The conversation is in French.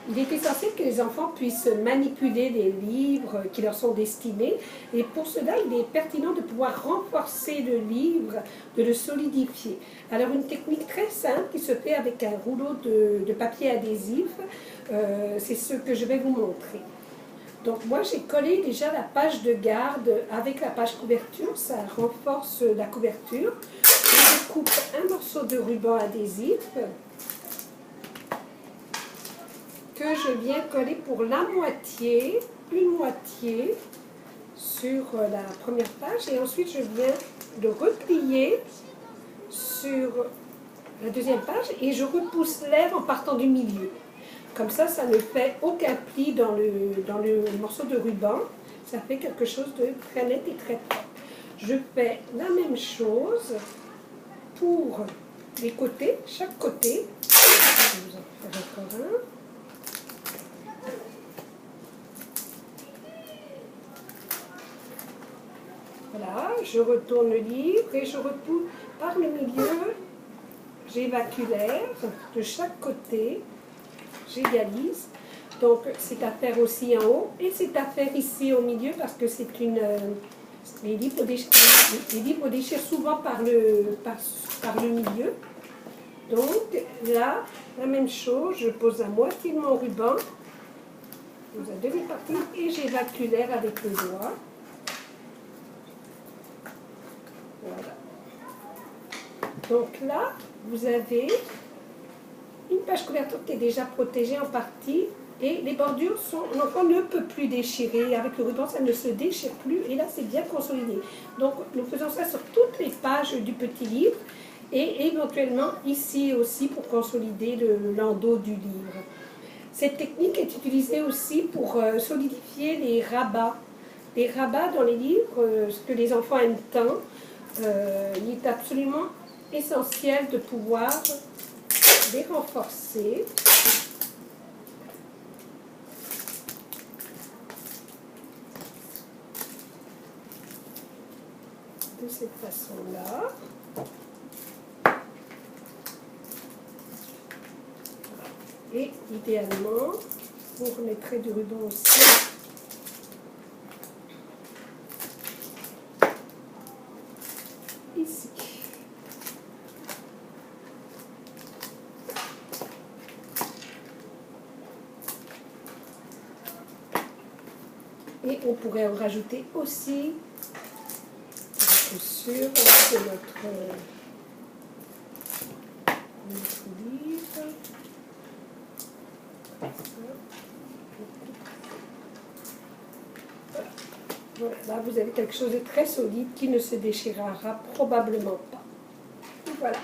Il est essentiel que les enfants puissent manipuler les livres qui leur sont destinés. Et pour cela, il est pertinent de pouvoir renforcer le livre, de le solidifier. Alors, une technique très simple qui se fait avec un rouleau de papier adhésif, c'est ce que je vais vous montrer. Donc moi j'ai collé déjà la page de garde avec la page couverture, ça renforce la couverture. Je coupe un morceau de ruban adhésif que je viens coller pour la moitié, une moitié sur la première page et ensuite je viens le replier sur la deuxième page et je repousse l'air en partant du milieu. Comme ça ne fait aucun pli dans le morceau de ruban. Ça fait quelque chose de très net et très propre. Je fais la même chose pour les côtés, chaque côté. Je vais vous en faire encore un. Voilà, je retourne le livre et je repousse par le milieu. J'évacue l'air de chaque côté. J'égalise. Donc c'est à faire aussi en haut et c'est à faire ici au milieu parce que c'est une... les livres déchirent souvent par le milieu. Donc là, la même chose, je pose la moitié de mon ruban, je pose la deuxième partie et j'évacue l'air avec le doigt. Voilà. Donc là, vous avez une page couverture qui est déjà protégée en partie et les bordures sont, l'enfant ne peut plus déchirer. Avec le ruban, ça ne se déchire plus et là, c'est bien consolidé. Donc, nous faisons ça sur toutes les pages du petit livre et éventuellement ici aussi pour consolider l'endos du livre. Cette technique est utilisée aussi pour solidifier les rabats. Les rabats dans les livres, ce que les enfants aiment tant, il est absolument essentiel de pouvoir les renforcer. De cette façon-là. Et idéalement, vous remettrez du ruban aussi. Ici. Et on pourrait en rajouter aussi sur de notre livre. Voilà, là vous avez quelque chose de très solide qui ne se déchirera probablement pas. Voilà.